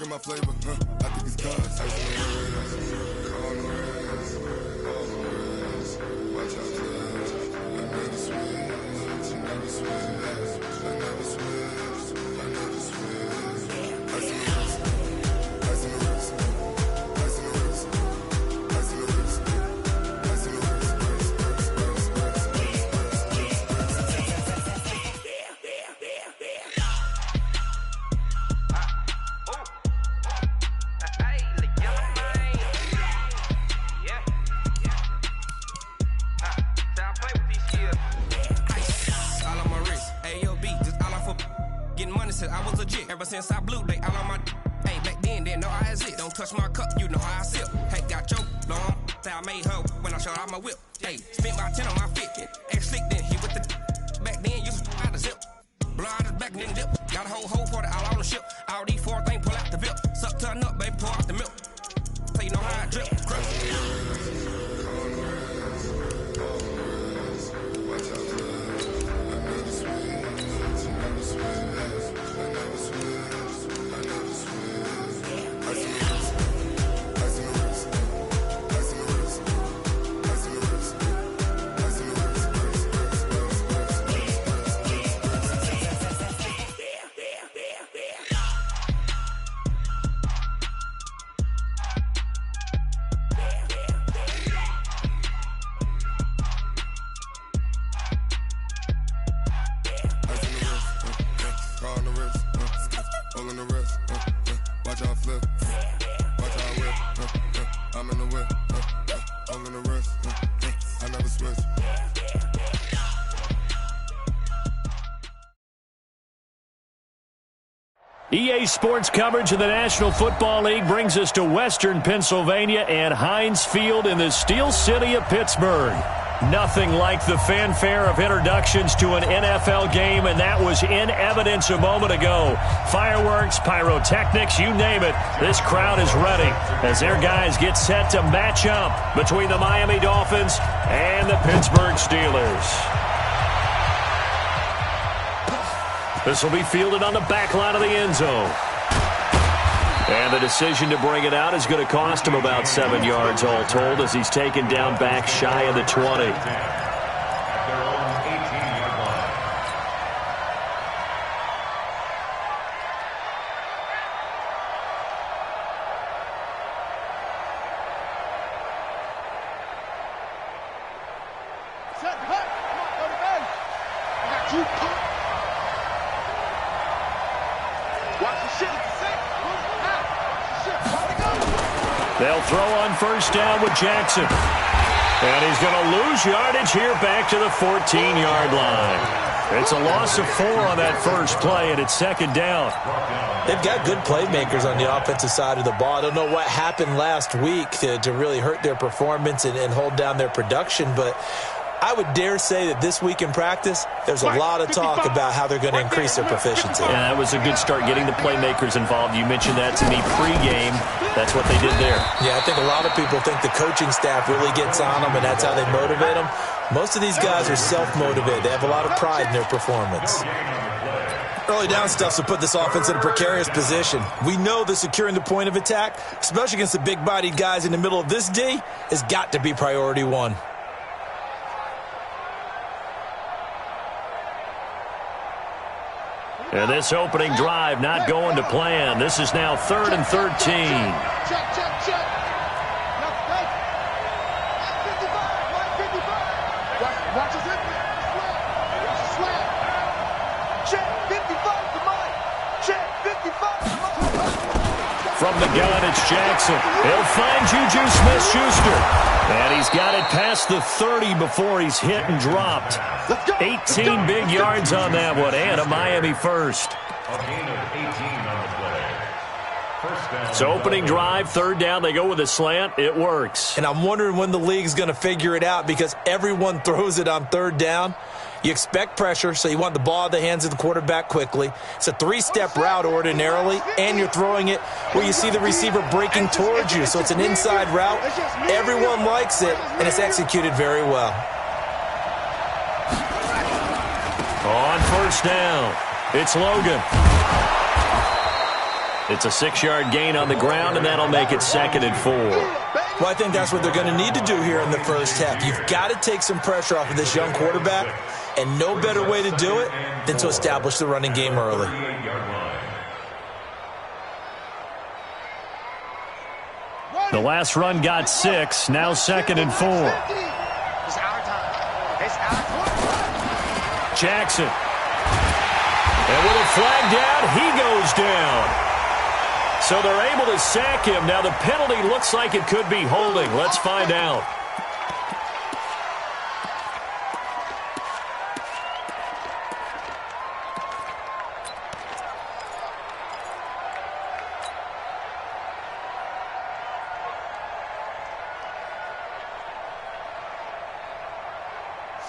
Look at my flavor, I think it's cause. Watch out, I never switch, I never switch, I never switch, I never switch. Ice in the wrist, ice in the wrist, ice in the wrist, ice in the wrist, ice in the wrist, I was legit. Ever since I blew, they all on my hey, back then, didn't know I had it. Don't touch my cup, you know how I sip. Hey, got your long, say I made her when I showed out my whip. Hey, spent my 10 on my fit. Ex-slick, then he with the back then, you out the zip. Blow out his back, then dip. Got a whole for the all on the ship. All these 4 things, pull out the VIP. Suck, turn up, baby, pour out the milk. So you know how I drip. EA Sports coverage of the National Football League brings us to Western Pennsylvania and Heinz Field in the Steel City of Pittsburgh. Nothing like the fanfare of introductions to an NFL game, and that was in evidence a moment ago. Fireworks, pyrotechnics, you name it. This crowd is ready as their guys get set to match up between the Miami Dolphins and the Pittsburgh Steelers. This will be fielded on the back line of the end zone. And the decision to bring it out is going to cost him about 7 yards all told as he's taken down back shy of the 20. They'll throw on first down with Jackson. And he's going to lose yardage here back to the 14-yard line. It's a loss of 4 on that first play, and it's second down. They've got good playmakers on the offensive side of the ball. I don't know what happened last week to really hurt their performance and hold down their production, but I would dare say that this week in practice, there's a lot of talk about how they're going to increase their proficiency. Yeah, that was a good start getting the playmakers involved. You mentioned that to me pregame. That's what they did there. Yeah, I think a lot of people think the coaching staff really gets on them, and that's how they motivate them. Most of these guys are self-motivated. They have a lot of pride in their performance. Early down stuff to put this offense in a precarious position. We know that securing the point of attack, especially against the big-bodied guys in the middle of this D, has got to be priority one. And this opening drive not going to plan. This is now 3rd and 13. Check. Watch his hip. Slam. Check 55 to Mike. Check 55 to Mike. From the gun, it's Jackson. He'll find Juju Smith-Schuster. And he's got it past the 30 before he's hit and dropped. 18 big yards on that one, and a Miami first. So opening drive, 3rd down, they go with a slant. It works. And I'm wondering when the league's going to figure it out because everyone throws it on 3rd down. You expect pressure, so you want the ball in the hands of the quarterback quickly. It's a 3-step route ordinarily, and you're throwing it where you see the receiver breaking towards you. So it's an inside route. Everyone likes it, and it's executed very well. On first down, it's Logan. It's a 6-yard gain on the ground, and that'll make it 2nd and 4. Well, I think that's what they're going to need to do here in the first half. You've got to take some pressure off of this young quarterback, and no better way to do it than to establish the running game early. The last run got 6, now 2nd and 4. It's our time. It's our time. Jackson. And with a flag down, he goes down. So they're able to sack him. Now the penalty looks like it could be holding. Let's find out.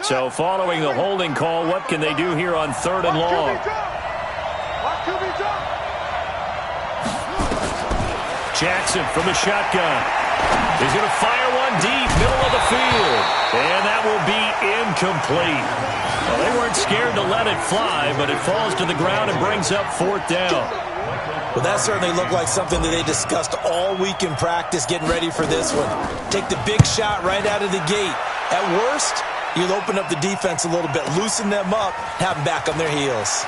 So following the holding call, what can they do here on 3rd and long? Jackson from the shotgun. He's going to fire one deep, middle of the field. And that will be incomplete. Well, they weren't scared to let it fly, but it falls to the ground and brings up 4th down. Well, that certainly looked like something that they discussed all week in practice, getting ready for this one. Take the big shot right out of the gate. At worst, you'll open up the defense a little bit, loosen them up, have them back on their heels.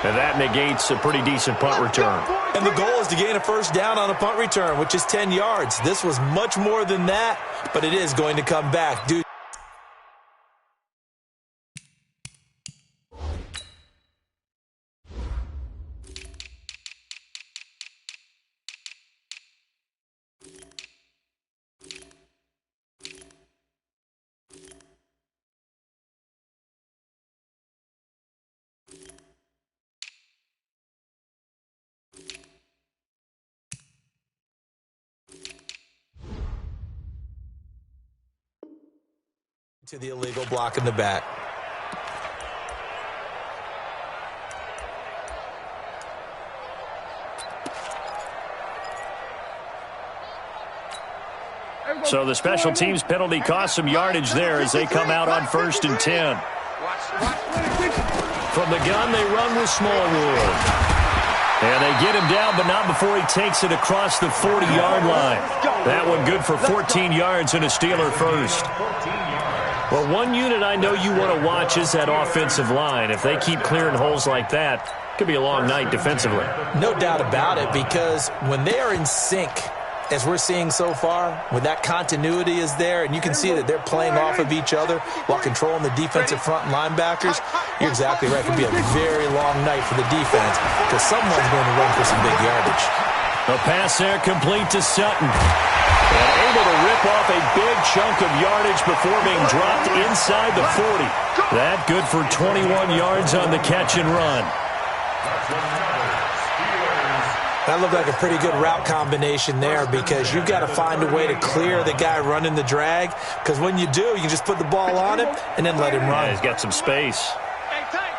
And that negates a pretty decent punt return. And the goal is to gain a first down on a punt return, which is 10 yards. This was much more than that, but it is going to come back. Dude. To the illegal block in the back. So the special teams penalty cost some yardage there as they come out on 1st and 10. From the gun, they run with Smallwood. And they get him down, but not before he takes it across the 40-yard line. That one good for 14 yards and a Steeler first. Well, one unit I know you want to watch is that offensive line. If they keep clearing holes like that, it could be a long night defensively. No doubt about it, because when they are in sync, as we're seeing so far, when that continuity is there, and you can see that they're playing off of each other while controlling the defensive front linebackers, you're exactly right. It could be a very long night for the defense because someone's going to run for some big yardage. A pass there complete to Sutton. And able to rip off a big chunk of yardage before being dropped inside the 40. That good for 21 yards on the catch and run. That looked like a pretty good route combination there because you've got to find a way to clear the guy running the drag, because when you do, you just put the ball on him and then let him run. Yeah, he's got some space.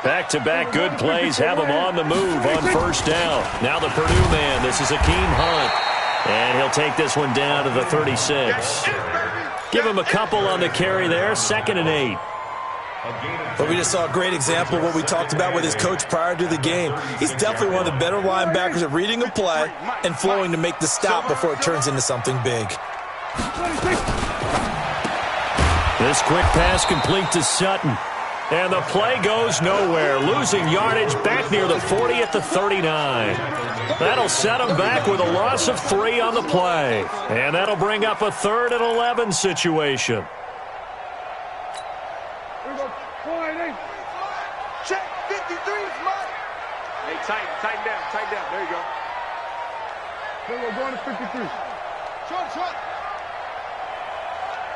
Back-to-back good plays have him on the move on 1st down. Now the Purdue man, this is Akeem Hunt. And he'll take this one down to the 36. Give him a couple on the carry there, 2nd and 8. But we just saw a great example of what we talked about with his coach prior to the game. He's definitely one of the better linebackers at reading a play and flowing to make the stop before it turns into something big. This quick pass complete to Sutton. And the play goes nowhere, losing yardage back near the 40 at the 39. That'll set them back with a loss of 3 on the play. And that'll bring up a 3rd and 11 situation. Check 53 is mine. Hey, tighten down. There you go. We're going to 53. Short.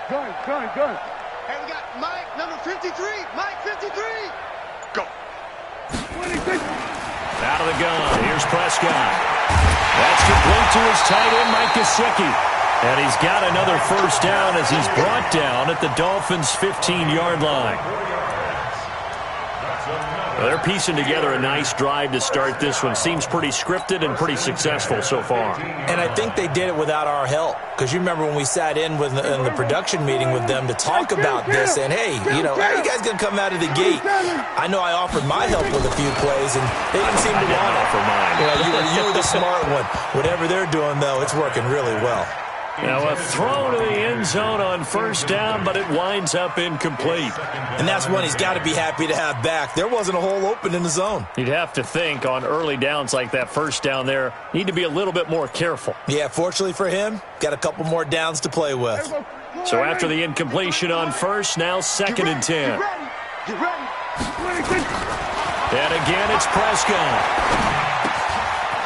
Gun. Hey, we got Mike, number 53. Mike, 53. Go. 26. Out of the gun. Here's Prescott. That's complete to his tight end, Mike Gesicki. And he's got another first down as he's brought down at the Dolphins' 15-yard line. Well, they're piecing together a nice drive to start this one. Seems pretty scripted and pretty successful so far. And I think they did it without our help. Because you remember when we sat in the production meeting with them to talk about this, and hey, how are you guys going to come out of the gate? I know I offered my help with a few plays, and they didn't seem to want it. For mine. You were the smart one. Whatever they're doing, though, it's working really well. Now a throw to the end zone on first down, but it winds up incomplete. And that's one he's got to be happy to have back. There wasn't a hole open in the zone. You'd have to think on early downs like that first down there, need to be a little bit more careful. Yeah, fortunately for him, got a couple more downs to play with. So after the incompletion on first, now 2nd and 10. And again, it's Prescott.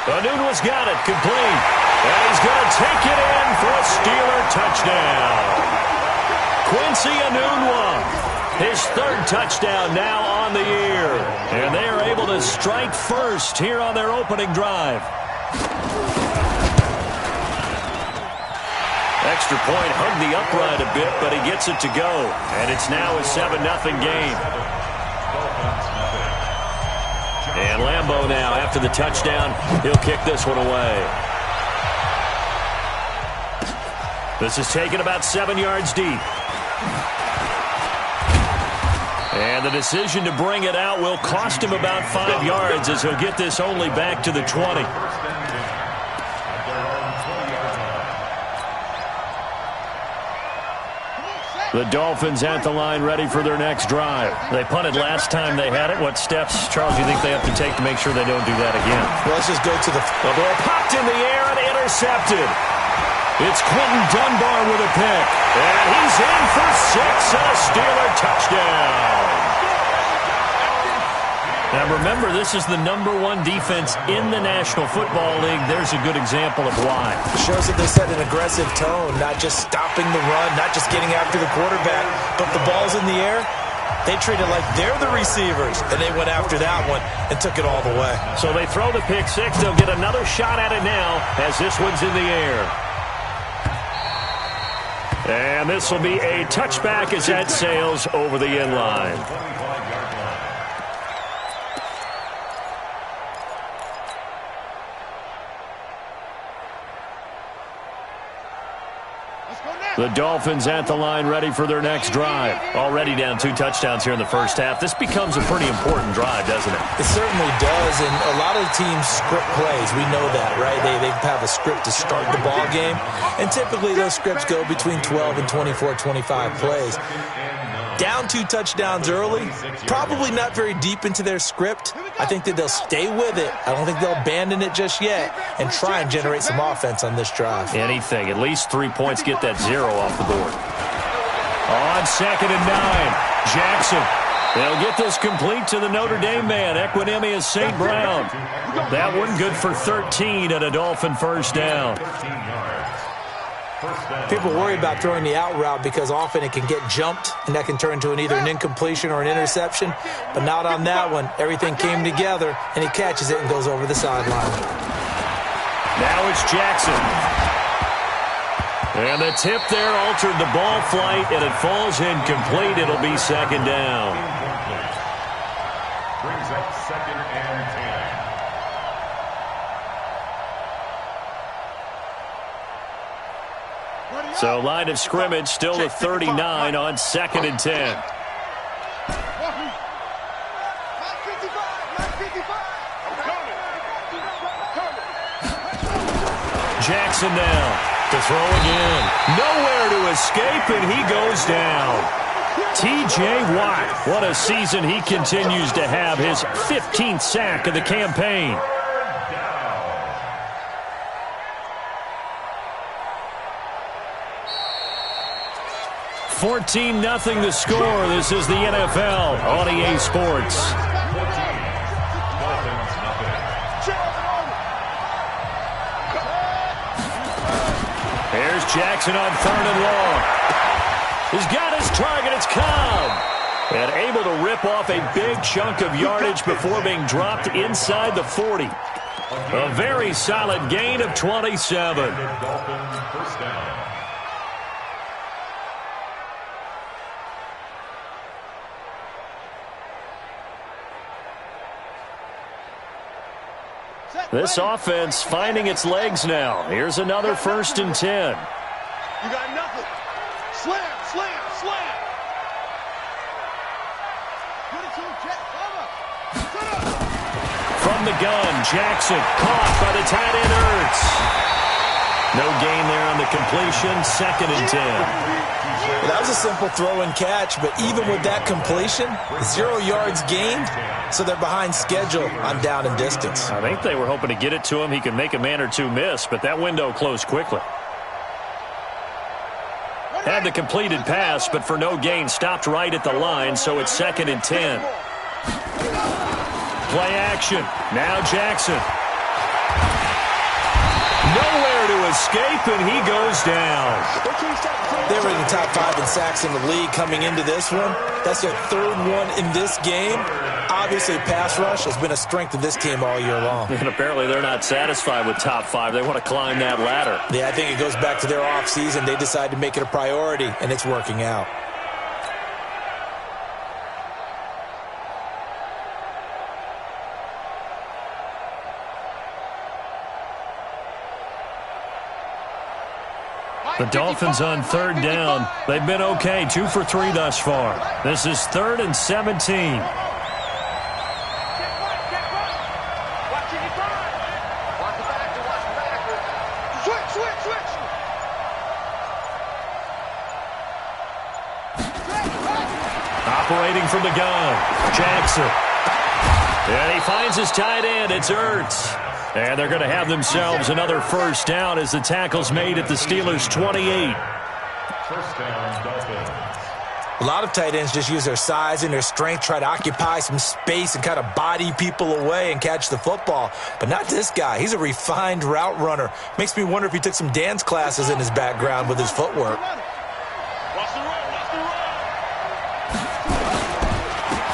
Anunwa's got it, complete. And he's going to take it in for a Steeler touchdown. Quincy Enunwa, his 3rd touchdown now on the year. And they are able to strike first here on their opening drive. Extra point hugged the upright a bit, but he gets it to go. And it's now a 7-0 game. And Lambeau now, after the touchdown, he'll kick this one away. This is taken about 7 yards deep. And the decision to bring it out will cost him about 5 yards as he'll get this only back to the 20. The Dolphins at the line ready for their next drive. They punted last time they had it. What steps, Charles, do you think they have to take to make sure they don't do that again? Well, let's just go to the ball popped in the air and intercepted. It's Quentin Dunbar with a pick. And he's in for 6 and a Steeler touchdown. Now remember, this is the #1 defense in the National Football League. There's a good example of why. It shows that they set an aggressive tone, not just stopping the run, not just getting after the quarterback, but the ball's in the air. They treat it like they're the receivers, and they went after that one and took it all the way. So they throw the pick six. They'll get another shot at it now as this one's in the air. And this will be a touchback as that sails over the end line. The Dolphins at the line ready for their next drive. Already down 2 touchdowns here in the first half. This becomes a pretty important drive, doesn't it? It certainly does, and a lot of the teams script plays. We know that, right? They have a script to start the ball game, and typically those scripts go between 12 and 24, 25 plays. Down 2 touchdowns early, probably not very deep into their script. I think that they'll stay with it. I don't think they'll abandon it just yet and try and generate some offense on this drive. Anything. At least 3 points, get that 0 off the board. On 2nd and 9, Jackson. They'll get this complete to the Notre Dame man, Equinemius St. Brown. That one good for 13 and a Dolphin first down. People worry about throwing the out route because often it can get jumped, and that can turn into either an incompletion or an interception. But not on that one. Everything came together, and he catches it and goes over the sideline. Now it's Jackson. And the tip there altered the ball flight, and it falls incomplete. It'll be 2nd down. Brings up 2nd and 10. So line of scrimmage still to 39 on 2nd and 10. Jackson now to throw again. Nowhere to escape, and he goes down. T.J. Watt, what a season he continues to have. His 15th sack of the campaign. 14-0 the score. This is the NFL on EA Sports. Here's Jackson on 3rd and long. He's got his target. It's Cobb. And able to rip off a big chunk of yardage before being dropped inside the 40. A very solid gain of 27. This offense finding its legs now. Here's another 1st and 10. You got nothing. Slam, slam, slam. Get it to him, Jet. From the gun, Jackson caught by the tight end Ertz. No gain there on the completion, 2nd and 10. Well, that was a simple throw and catch, but even with that completion, 0 yards gained, so they're behind schedule on down and distance. I think they were hoping to get it to him. He could make a man or two miss, but that window closed quickly. Had the completed pass, but for no gain, stopped right at the line, so it's 2nd and 10. Play action. Now Jackson. Nowhere to escape, and he goes down. They were in the top 5 in sacks in the league coming into this one. That's their 3rd one in this game. Obviously, pass rush has been a strength of this team all year long. And apparently they're not satisfied with top 5. They want to climb that ladder. Yeah, I think it goes back to their offseason. They decided to make it a priority, and it's working out. The Dolphins on 3rd down. They've been okay, 2 for 3 thus far. This is 3rd and 17. Operating from the gun, Jackson. And he finds his tight end. It's Ertz. And they're going to have themselves another 1st down as the tackle's made at the Steelers' 28. 1st down, Dolphins. A lot of tight ends just use their size and their strength, try to occupy some space and kind of body people away and catch the football. But not this guy. He's a refined route runner. Makes me wonder if he took some dance classes in his background with his footwork.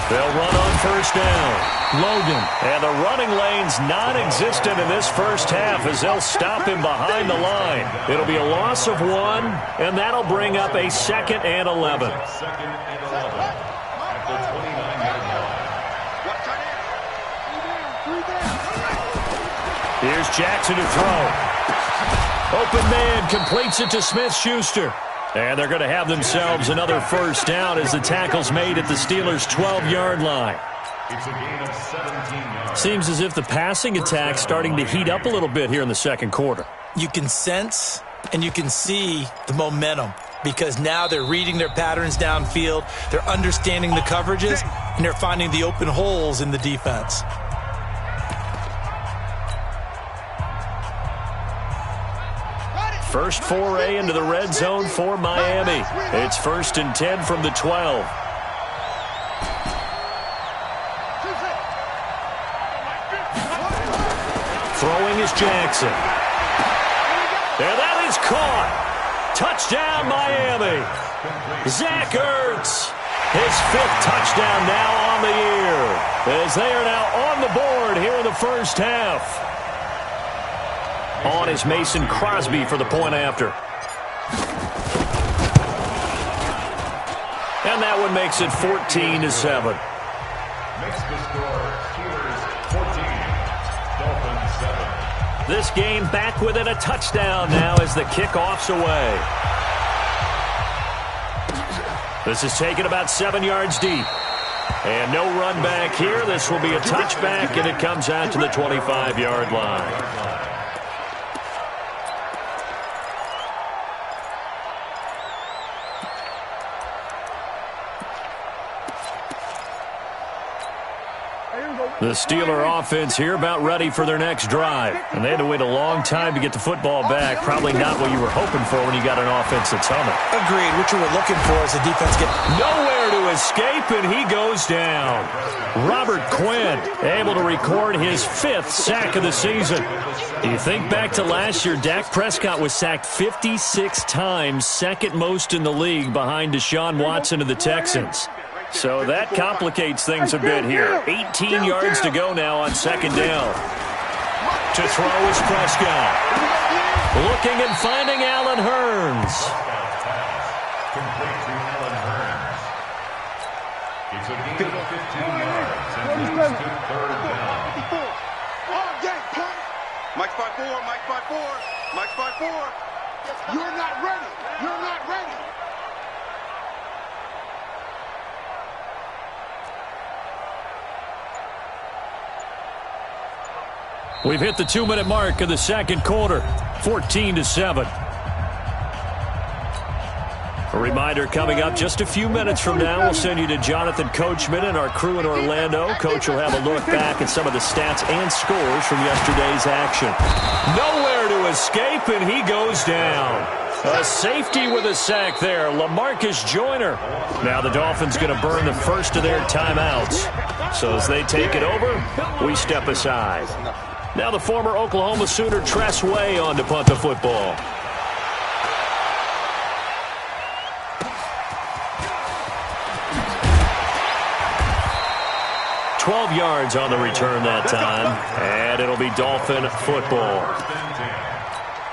They'll run on 1st down. Logan. And the running lane's non-existent in this 1st half as they'll stop him behind the line. It'll be a loss of 1, and that'll bring up a 2nd and 11. 2nd and 11 at the 29-yard line. Here's Jackson to throw. Open man completes it to Smith-Schuster. And they're going to have themselves another 1st down as the tackle's made at the Steelers' 12-yard line. It's a gain of 17 yards. Seems as if the passing attack's starting to heat up a little bit here in the 2nd quarter. You can sense and you can see the momentum because now they're reading their patterns downfield, they're understanding the coverages, and they're finding the open holes in the defense. First foray into the red zone for Miami. It's 1st and 10 from the 12. Throwing is Jackson. And that is caught. Touchdown, Miami. Zach Ertz. His 5th touchdown now on the year as they are now on the board here in the 1st half. On is Mason Crosby for the point after. And that one makes it 14-7. Makes the score Steelers 14, Dolphins 7. This game back within a touchdown now as the kickoff's away. This is taken about 7 yards deep. And no run back here. This will be a touchback, and it comes out to the 25-yard line. The Steeler offense here about ready for their next drive. And they had to wait a long time to get the football back. Probably not what you were hoping for when you got an offense that's humming. Agreed. What you were looking for is the defense get nowhere to escape, and he goes down. Robert Quinn able to record his 5th sack of the season. You think back to last year, Dak Prescott was sacked 56 times, 2nd most in the league behind Deshaun Watson of the Texans. So that complicates things a bit here. 18 yards to go now on 2nd down. To throw is Prescott. Looking and finding Allen Hurns. Complete to Allen Hurns. It's a gain of 15 yards and moves to 3rd down. 5-4. Mike 5-4. Mike 5-4. You're not ready. You're not ready. We've hit the 2-minute mark of the second quarter, 14-7. A reminder coming up just a few minutes from now, we'll send you to Jonathan Coachman and our crew in Orlando. Coach will have a look back at some of the stats and scores from yesterday's action. Nowhere to escape, and he goes down. A safety with a sack there, LaMarcus Joyner. Now the Dolphins going to burn the first of their timeouts. So as they take it over, we step aside. Now the former Oklahoma Sooner Tress Way on to punt the football. "12 yards on the return that time, and it'll be Dolphin football.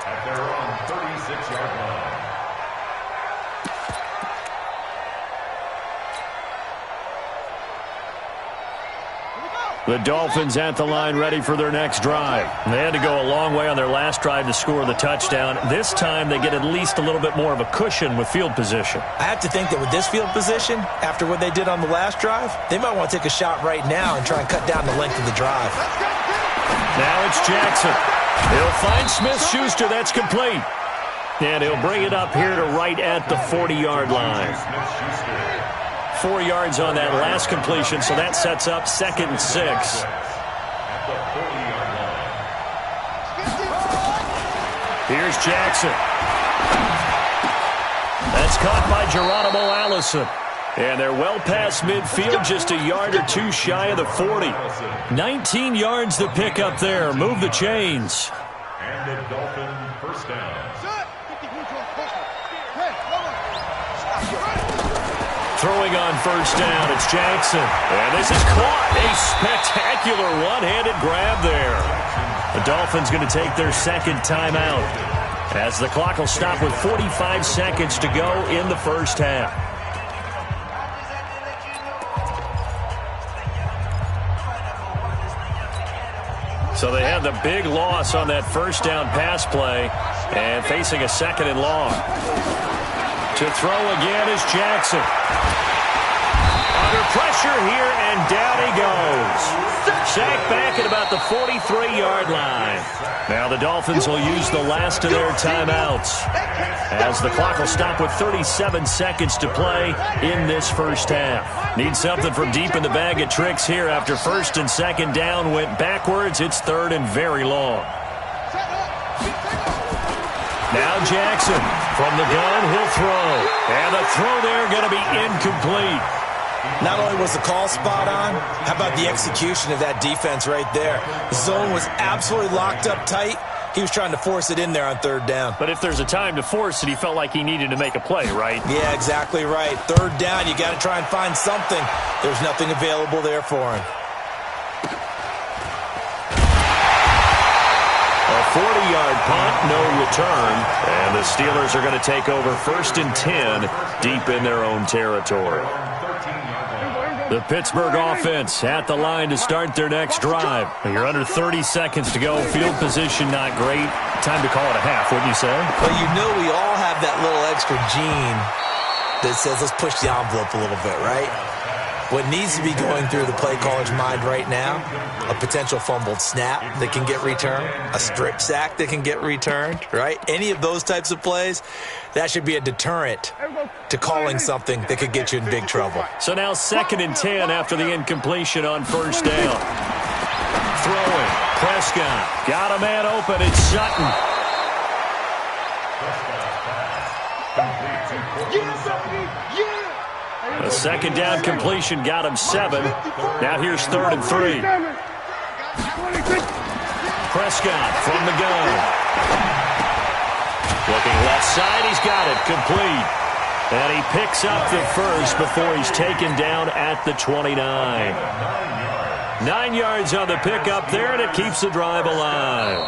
At their own 36-yard line. The Dolphins at the line ready for their next drive. They had to go a long way on their last drive to score the touchdown. This time they get at least a little bit more of a cushion with field position. I have to think that with this field position, after what they did on the last drive, they might want to take a shot right now and try and cut down the length of the drive. Now it's Jackson. He'll find Smith-Schuster. That's complete. And he'll bring it up here to right at the 40-yard line. 4 yards on that last completion, so that sets up 2nd and 6. Here's Jackson. That's caught by Geronimo Allison. And they're well past midfield, just a yard or two shy of the 40. 19 yards to pick up there. Move the chains. And the Dolphin first down. Throwing on first down, it's Jackson. And this is caught. A spectacular one-handed grab there. The Dolphins going to take their second timeout as the clock will stop with 45 seconds to go in the first half. So they had the big loss on that first down pass play and facing a 2nd and long. To throw again is Jackson. Under pressure here, and down he goes. Sacked back at about the 43-yard line. Now the Dolphins will use the last of their timeouts as the clock will stop with 37 seconds to play in this first half. Need something from deep in the bag of tricks here after 1st and 2nd down went backwards. It's 3rd and very long. Now Jackson from the gun, he'll throw. And the throw there going to be incomplete. Not only was the call spot on, how about the execution of that defense right there? The zone was absolutely locked up tight. He was trying to force it in there on 3rd down. But if there's a time to force it, he felt like he needed to make a play, right? Yeah, exactly right. 3rd down, you got to try and find something. There's nothing available there for him. A 40-yard punt, no return. And the Steelers are going to take over 1st and 10 deep in their own territory. The Pittsburgh offense at the line to start their next drive. You're under 30 seconds to go. Field position not great. Time to call it a half, wouldn't you say? Well, you know we all have that little extra gene that says let's push the envelope a little bit, right? What needs to be going through the play caller's mind right now, a potential fumbled snap that can get returned, a strip sack that can get returned, right? Any of those types of plays, that should be a deterrent to calling something that could get you in big trouble. So now 2nd and 10 after the incompletion on 1st down. Throwing. Prescott. Got a man open. It's Sutton. A 2nd down completion got him 7. Now here's 3rd and 3. Prescott from the gun. Looking left side, he's got it, complete. And he picks up the first before he's taken down at the 29. 9 yards on the pickup there, and it keeps the drive alive.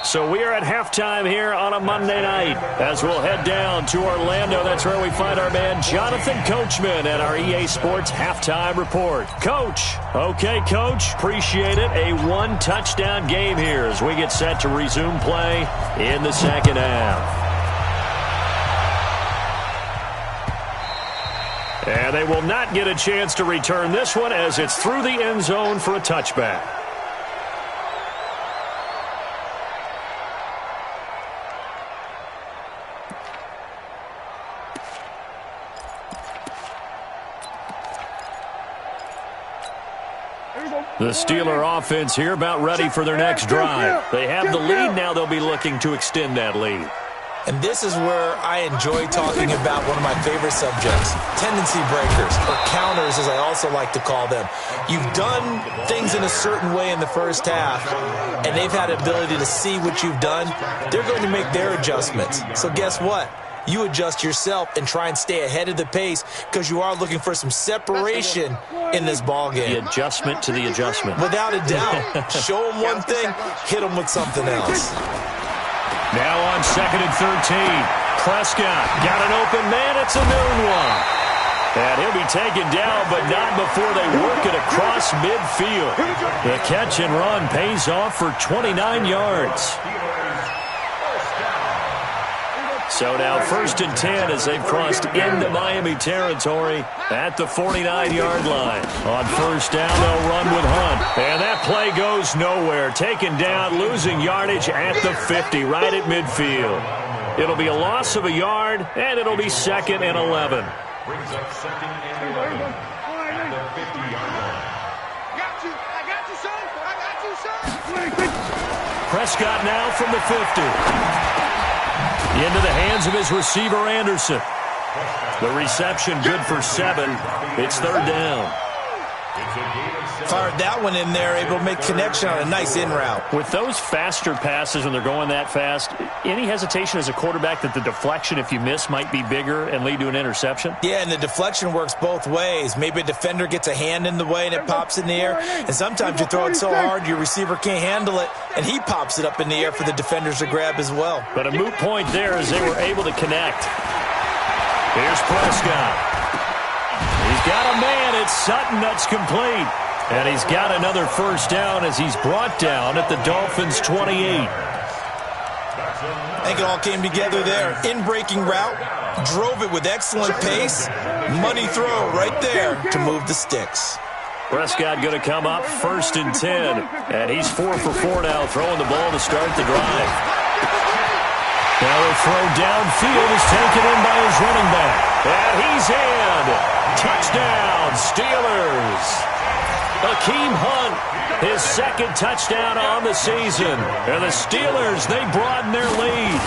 So we are at halftime here on a Monday night as we'll head down to Orlando. That's where we find our man Jonathan Coachman at our EA Sports Halftime Report. Coach. Okay, Coach. Appreciate it. A one-touchdown game here as we get set to resume play in the second half. And they will not get a chance to return this one as it's through the end zone for a touchback. The Steeler offense here about ready for their next drive. They have the lead. Now they'll be looking to extend that lead. And this is where I enjoy talking about one of my favorite subjects, tendency breakers, or counters as I also like to call them. You've done things in a certain way in the first half, and they've had the ability to see what you've done. They're going to make their adjustments. So guess what? You adjust yourself and try and stay ahead of the pace because you are looking for some separation in this ball game. The adjustment to the adjustment. Without a doubt. Show them one thing, hit them with something else. Now on 2nd and 13. Prescott got an open man. It's a noon one. And he'll be taken down, but not before they work it across midfield. The catch and run pays off for 29 yards. So now 1st and 10 as they've crossed into Miami territory at the 49-yard line. On 1st down, they'll run with Hunt. And that play goes nowhere. Taken down, losing yardage at the 50, right at midfield. It'll be a loss of a yard, and it'll be 2nd and 11. Brings up 2nd and 11 at the 50-yard line. I got you, son. Prescott now from the 50. Into the hands of his receiver, Anderson. The reception good for 7. It's 3rd down. Fired that one in there, able to make connection on a nice in route. With those faster passes when they're going that fast, any hesitation as a quarterback that the deflection, if you miss, might be bigger and lead to an interception? Yeah, and the deflection works both ways. Maybe a defender gets a hand in the way and it pops in the air. And sometimes you throw it so hard your receiver can't handle it, and he pops it up in the air for the defenders to grab as well. But a moot point there as they were able to connect. Here's Prescott. He's got a man. It's Sutton. That's complete. And he's got another 1st down as he's brought down at the Dolphins' 28. I think it all came together there. In-breaking route, drove it with excellent pace. Money throw right there to move the sticks. Prescott going to come up 1st and 10. And he's 4 for 4 now, throwing the ball to start the drive. Now a throw downfield is taken in by his running back. And he's in. Touchdown, Steelers. Akeem Hunt, his 2nd touchdown on the season. And the Steelers, they broaden their lead.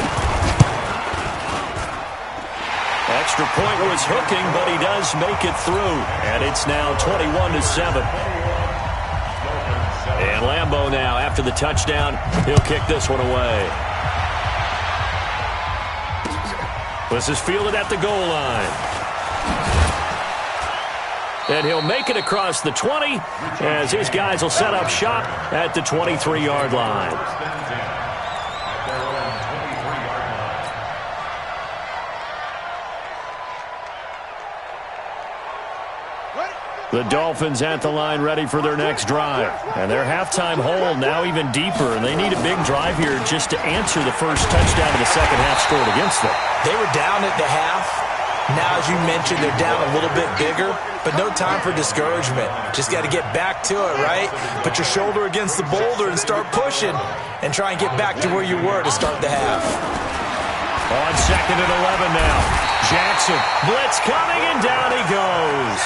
Extra point was hooking, but he does make it through. And it's now 21-7. And Lambeau now, after the touchdown, he'll kick this one away. This is fielded at the goal line. And he'll make it across the 20 as his guys will set up shop at the 23-yard line. The Dolphins at the line ready for their next drive. And their halftime hole now even deeper. And they need a big drive here just to answer the first touchdown of the second half scored against them. They were down at the half. Now, as you mentioned, they're down a little bit bigger, but no time for discouragement. Just got to get back to it, right? Put your shoulder against the boulder and start pushing and try and get back to where you were to start the half. On 2nd and 11 now. Jackson, blitz coming, and down he goes.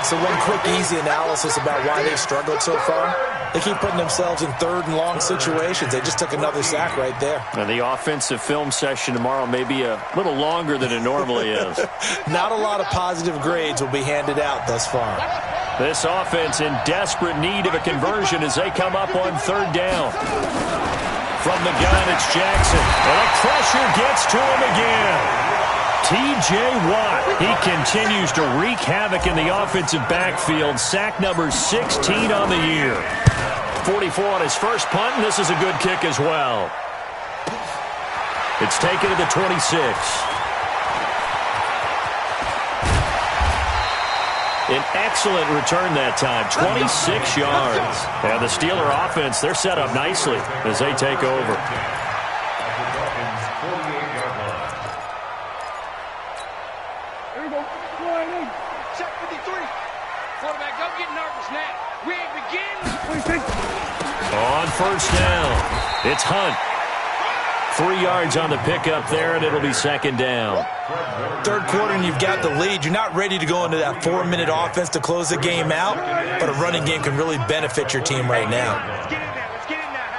So one quick, easy analysis about why they've struggled so far. They keep putting themselves in 3rd and long situations. They just took another sack right there. And the offensive film session tomorrow may be a little longer than it normally is. Not a lot of positive grades will be handed out thus far. This offense in desperate need of a conversion as they come up on 3rd down. From the gun, it's Jackson. And the pressure gets to him again. T.J. Watt, he continues to wreak havoc in the offensive backfield. Sack number 16 on the year. 44 on his first punt, and this is a good kick as well. It's taken to the 26. An excellent return that time, 26 yards. And the Steeler offense, they're set up nicely as they take over. Here we go. Check 53. Quarterback, don't get nervous now. We ain't beginning. On first down, it's Hunt. 3 yards on the pickup there, and it'll be second down. Third quarter, and you've got the lead. You're not ready to go into that 4-minute offense to close the game out, but a running game can really benefit your team right now. Let's get in there. Let's get in there.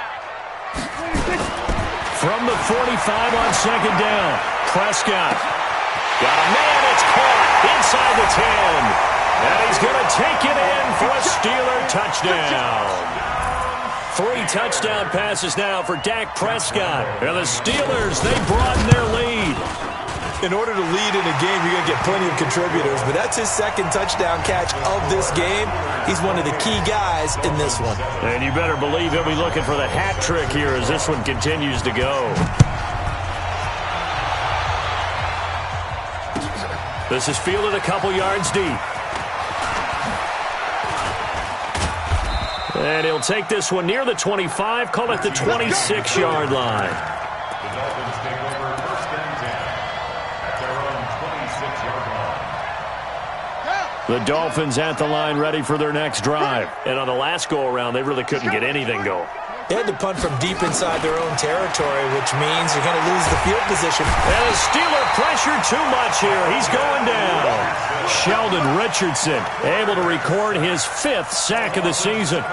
From the 45 on second down, Prescott. Got a man, it's caught inside the 10. And he's going to take it in for a Steeler touchdown. 3 touchdown passes now for Dak Prescott. And the Steelers, they broaden their lead. In order to lead in a game, you're going to get plenty of contributors, but that's his second touchdown catch of this game. He's one of the key guys in this one. And you better believe he'll be looking for the hat trick here as this one continues to go. This is fielded a couple yards deep. And he'll take this one near the 25, call it the 26-yard line. The Dolphins take over first and 10 at their own 26-yard line. The Dolphins at the line ready for their next drive. And on the last go-around, they really couldn't get anything going. They had to punt from deep inside their own territory, which means you're going to lose the field position. And the Steeler pressure too much here. He's going down. Sheldon Richardson able to record his 5th sack of the season.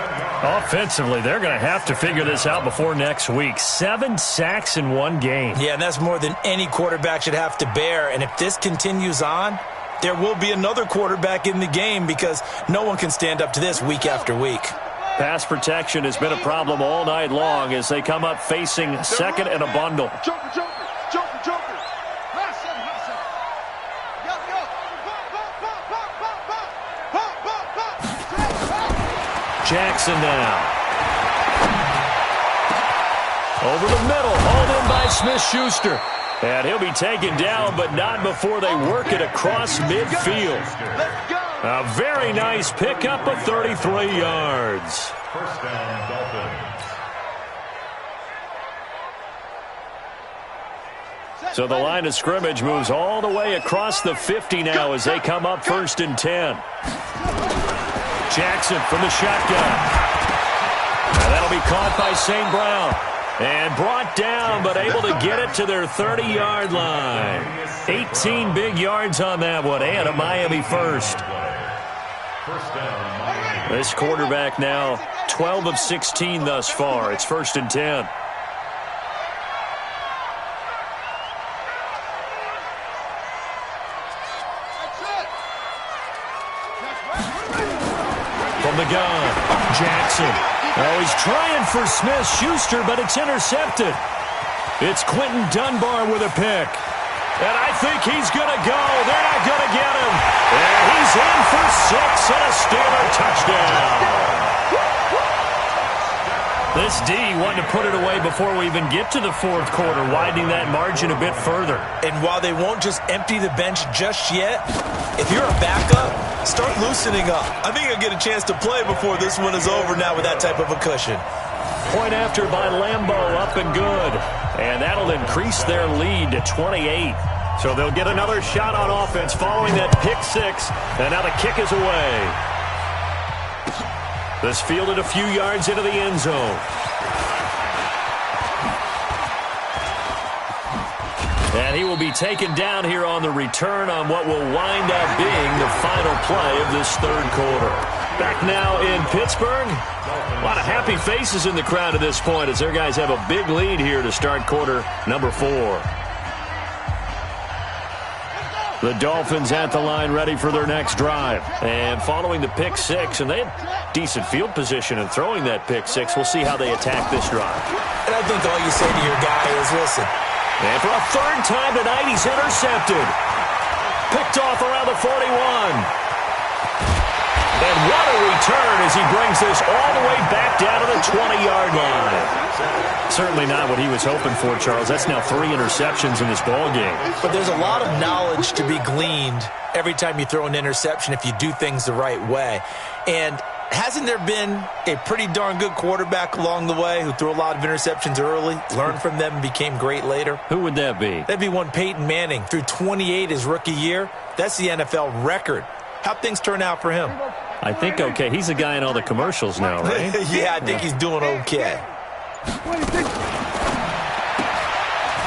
Offensively, they're going to have to figure this out before next week. 7 sacks in 1 game. Yeah, and that's more than any quarterback should have to bear. And if this continues on, there will be another quarterback in the game because no one can stand up to this week after week. Pass protection has been a problem all night long as they come up facing second and a bundle. Joker, Joker, Joker, Joker. Hot seven, hot seven. Yo, yo. Jackson now. Over the middle, hauled in by Smith-Schuster. And he'll be taken down, but not before they work it across midfield. Let's go. A very nice pickup of 33 yards. First down, Dolphins. So the line of scrimmage moves all the way across the 50 now as they come up first and 10. Jackson from the shotgun. And that'll be caught by St. Brown. And brought down, but able to get it to their 30-yard line. 18 big yards on that one, and a Miami first. First down, Miami. This quarterback now 12 of 16 thus far. It's first and 10. From the gun, Jackson. Oh, he's trying for Smith-Schuster, but it's intercepted. It's Quentin Dunbar with a pick. And I think he's going to go. They're not going to get him. And he's in for 6 and a Steeler touchdown. This D wanting to put it away before we even get to the 4th quarter, widening that margin a bit further. And while they won't just empty the bench just yet, if you're a backup, start loosening up. I think you'll get a chance to play before this one is over now with that type of a cushion. Point after by Lambeau, up and good. And that'll increase their lead to 28. So they'll get another shot on offense following that pick 6. And now the kick is away. This fielded a few yards into the end zone. And he will be taken down here on the return on what will wind up being the final play of this 3rd quarter. Back now in Pittsburgh. A lot of happy faces in the crowd at this point as their guys have a big lead here to start quarter number 4. The Dolphins at the line ready for their next drive. And following the pick 6, and they had decent field position in throwing that pick 6. We'll see how they attack this drive. And I think all you say to your guy is, listen. And for a 3rd time tonight, he's intercepted. Picked off around the 41. And what a return as he brings this all the way back down to the 20-yard line. Certainly not what he was hoping for, Charles. That's now 3 interceptions in this ball game. But there's a lot of knowledge to be gleaned every time you throw an interception if you do things the right way. And hasn't there been a pretty darn good quarterback along the way who threw a lot of interceptions early, learned from them, and became great later? Who would that be? That'd be one Peyton Manning. Threw 28 his rookie year. That's the NFL record. How'd things turn out for him? I think okay. He's a guy in all the commercials now, right? Yeah, I think he's doing okay.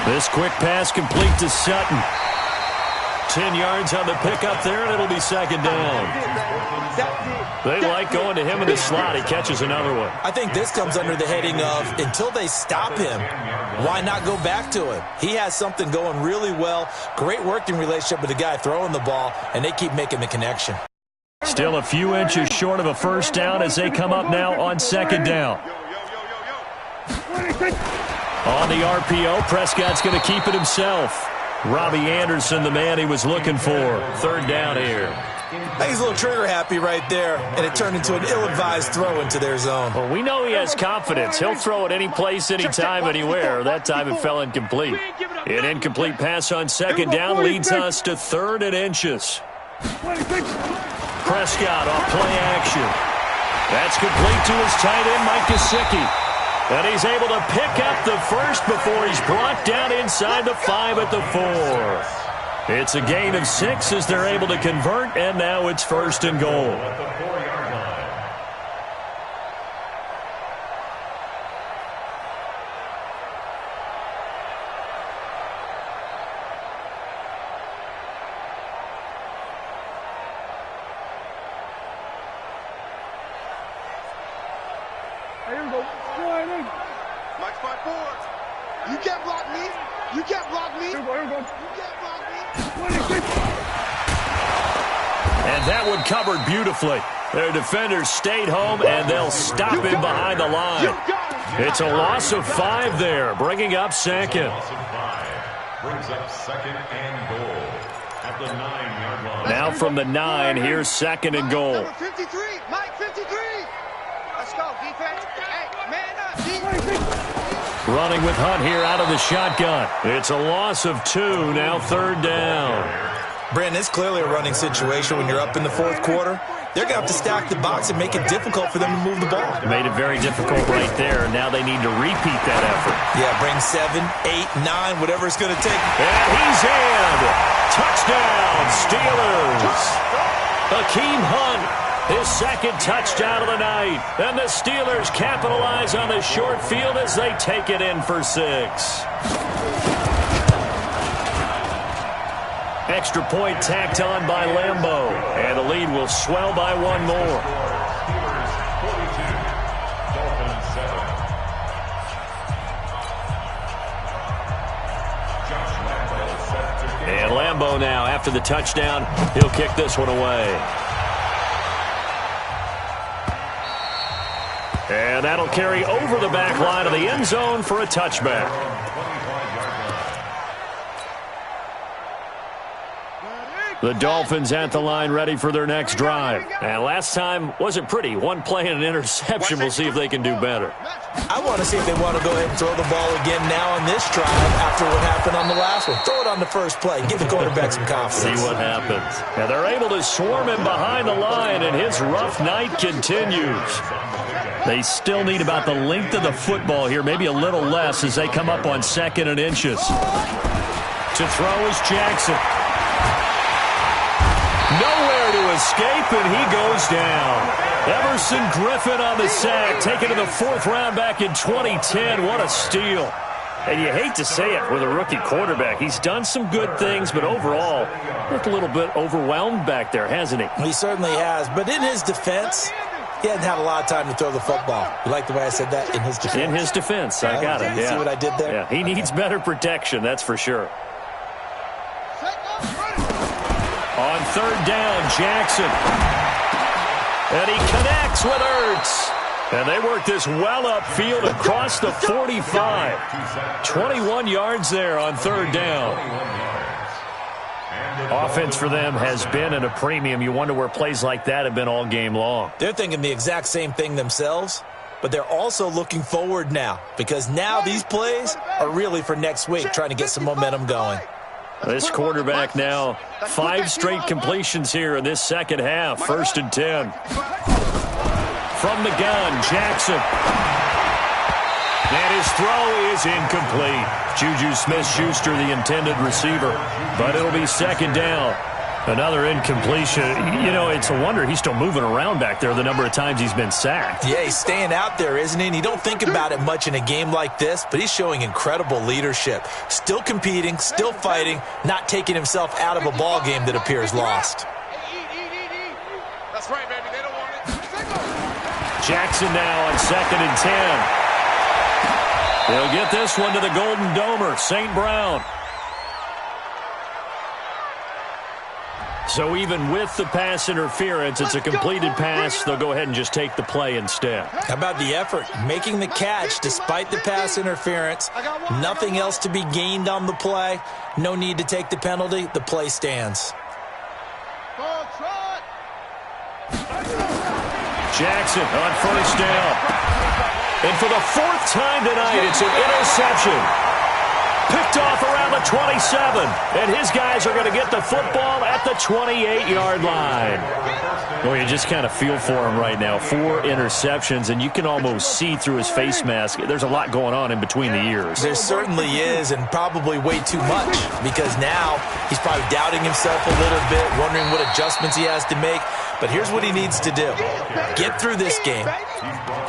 This quick pass complete to Sutton. 10 yards on the pickup there, and it'll be second down. They like going to him in the slot. He catches another one. I think this comes under the heading of until they stop him, why not go back to him? He has something going really well. Great working relationship with the guy throwing the ball, and they keep making the connection. Still a few inches short of a first down as they come up now on second down. On the RPO, Prescott's going to keep it himself. Robbie Anderson, the man he was looking for. Third down here. I think he's a little trigger happy right there, and it turned into an ill-advised throw into their zone. Well, we know he has confidence. He'll throw it any place, anytime, anywhere. That time it fell incomplete. An incomplete pass on second down leads us to 3rd and inches. Prescott off play action. That's complete to his tight end, Mike Gesicki. And he's able to pick up the first before he's brought down inside the 5 at the 4. It's a gain of 6 as they're able to convert, and now it's 1st and goal. Here we go. Mike 5-4. You can't block me. You can't block me. Here we go. You can't block me. And that one covered beautifully. Their defenders stayed home, and they'll stop him behind the line. It's a loss of 5 there, bringing up second. Brings up 2nd and goal at the 9-yard line. Now from the 9, here's 2nd and goal. Number 53. Mike 53. Let's go, defense. Hey, man up, defense. Running with Hunt here out of the shotgun. It's a loss of 2, now 3rd down. Brandon, it's clearly a running situation when you're up in the 4th quarter. They're going to have to stack the box and make it difficult for them to move the ball. Made it very difficult right there. Now they need to repeat that effort. Yeah, bring 7, 8, 9, whatever it's going to take. And he's in. Touchdown, Steelers. Hakeem Hunt, his 2nd touchdown of the night. And the Steelers capitalize on the short field as they take it in for 6. Extra point tacked on by Lambeau. And the lead will swell by 1 more. Steelers 42, Dolphins 7. Josh Lambeau set to kick. And Lambeau now, after the touchdown, he'll kick this one away. And that'll carry over the back line of the end zone for a touchback. The Dolphins at the line ready for their next drive. And last time wasn't pretty. 1 play and an interception. We'll see if they can do better. I want to see if they want to go ahead and throw the ball again now on this drive after what happened on the last one. Throw it on the first play. Give the quarterback some confidence. See what happens. And they're able to swarm him behind the line, and his rough night continues. They still need about the length of the football here, maybe a little less as they come up on 2nd and inches. To throw is Jackson. Nowhere to escape, and he goes down. Everson Griffin on the sack, taken to the 4th round back in 2010. What a steal. And you hate to say it with a rookie quarterback. He's done some good things, but overall, looked a little bit overwhelmed back there, hasn't he? He certainly has, but in his defense, he hasn't had a lot of time to throw the football. You like the way I said that? In his defense. In his defense, I got it. You see what I did there? Yeah, he needs better protection, that's for sure. On 3rd down, Jackson. And he connects with Ertz. And they work this well upfield across the 45. 21 yards there on 3rd down. Offense for them has been at a premium. You wonder where plays like that have been all game long. They're thinking the exact same thing themselves, but they're also looking forward now because now these plays are really for next week, trying to get some momentum going. This quarterback now, 5 straight completions here in this second half. 1st and 10. From the gun, Jackson. And his throw is incomplete. Juju Smith-Schuster, the intended receiver. But it'll be 2nd down. Another incompletion. You know, it's a wonder he's still moving around back there the number of times he's been sacked. Yeah, he's staying out there, isn't he? And you don't think about it much in a game like this, but he's showing incredible leadership. Still competing, still fighting, not taking himself out of a ball game that appears lost. That's right, baby. They don't want it. Jackson now on 2nd and 10. They'll get this one to the Golden Domer, St. Brown. So even with the pass interference, it's a completed pass. They'll go ahead and just take the play instead. How about the effort? Making the catch despite the pass interference. Nothing else to be gained on the play. No need to take the penalty. The play stands. Jackson on 1st down. And for the 4th time tonight, it's an interception. Picked off around the 27. And his guys are going to get the football at the 28-yard line. Well, you just kind of feel for him right now. 4 interceptions, and you can almost see through his face mask. There's a lot going on in between the ears. There certainly is, and probably way too much, because now he's probably doubting himself a little bit, wondering what adjustments he has to make. But here's what he needs to do. Get through this game,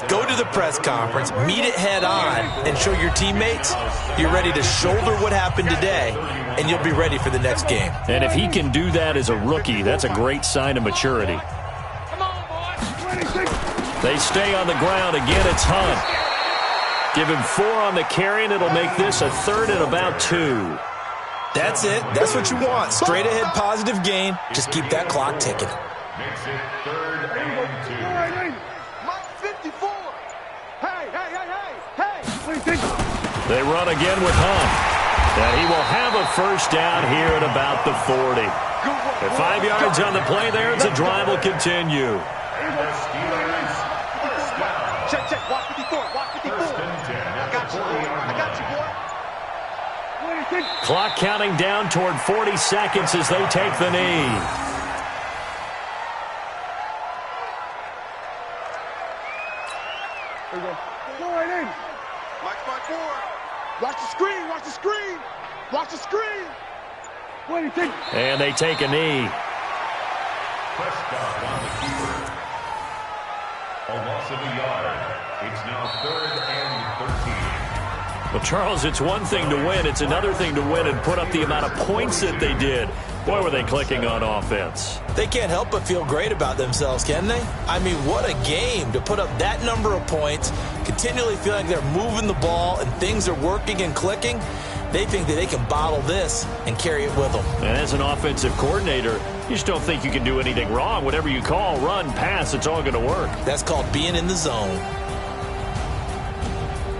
go to the press conference, meet it head on, and show your teammates you're ready to shoulder what happened today, and you'll be ready for the next game. And if he can do that as a rookie, that's a great sign of maturity. They stay on the ground. Again, it's Hunt. Give him 4 on the carry, and it'll make this a 3rd and about 2. That's it. That's what you want. Straight ahead positive gain. Just keep that clock ticking. Makes it 3rd and 2. Mike 54. Hey. They run again with Hunt. And he will have a 1st down here at about the 40. At 5 yards on the play there, the drive will continue. The Steelers first down. Check. Watch 54. Watch 54. First and 10 at the 40-yard I got you, boy. Clock counting down toward 40 seconds as they take the knee. There we go. Go right in. Mike 54. Watch the screen. Watch the screen. Watch the screen. What do you think? And they take a knee. Prescott on the keeper. A loss of a yard. It's now 3rd and 13. Well, Charles, it's one thing to win. It's another thing to win and put up the amount of points that they did. Boy, were they clicking on offense. They can't help but feel great about themselves, can they? I mean, what a game to put up that number of points, continually feeling they're moving the ball and things are working and clicking. They think that they can bottle this and carry it with them. And as an offensive coordinator, you just don't think you can do anything wrong. Whatever you call, run, pass, it's all going to work. That's called being in the zone.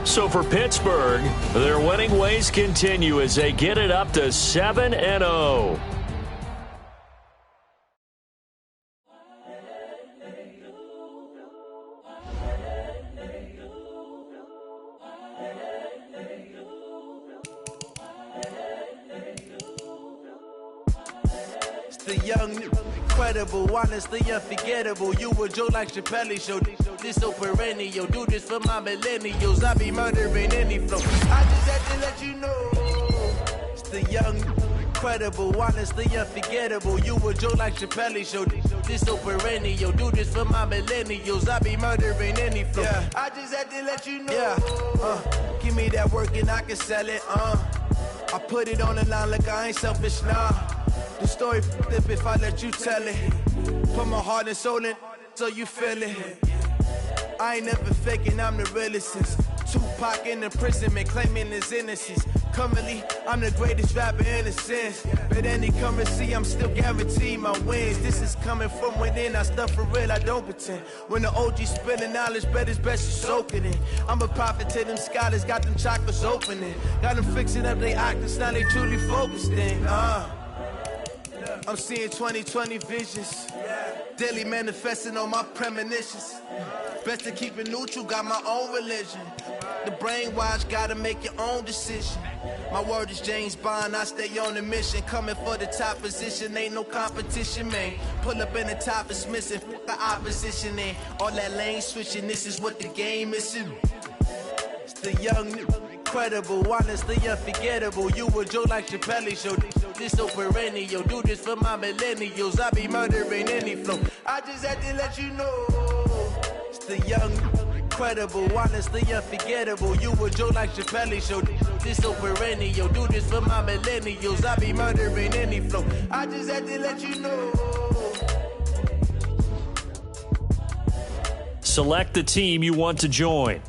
So for Pittsburgh, their winning ways continue as they get it up to 7-0. The young, incredible, honestly unforgettable. You a joke like Chappelle show. This so perennial. Do this for my millennials. I be murdering any flow. I just had to let you know. It's the young, incredible, honestly unforgettable. You a joke like Chappelle show. This so perennial. Do this for my millennials. I be murdering any flow. Yeah. I just had to let you know. Yeah. Give me that work and I can sell it. I put it on the line like I ain't selfish, nah. The story flip if I let you tell it. Put my heart and soul in so you feel it. I ain't never faking, I'm the realest since Tupac in imprisonment, claiming his innocence. Currently, I'm the greatest rapper in a sense. But any currency, I'm still guaranteed my wins. This is coming from within, I stuff for real, I don't pretend. When the OG spilling knowledge, bet it's best you soak it in. I'm a prophet to them scholars, got them chakras opening. Got them fixing up they octaves, now they truly focused in. I'm seeing 20/20 visions. Daily manifesting on my premonitions. Best to keep it neutral, got my own religion. The brainwash, gotta make your own decision. My word is James Bond, I stay on a mission. Coming for the top position, ain't no competition, man. Pull up in the top, it's missing, fuck the opposition, and all that lane switching, this is what the game is. It's the young, incredible, honestly unforgettable. You a Joe like Chappelle show, this so perennial. Do this for my millennials, I be murdering any flow. I just had to let you know. It's the young, incredible, honestly unforgettable. You a Joe like Chappelle show, this so perennial. Do this for my millennials, I be murdering any flow. I just had to let you know. Select the team you want to join.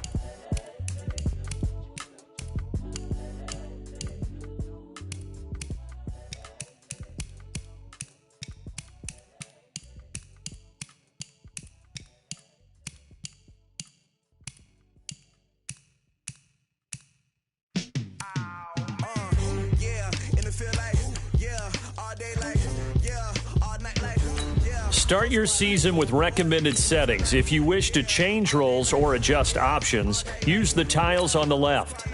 Start your season with recommended settings. If you wish to change roles or adjust options, use the tiles on the left.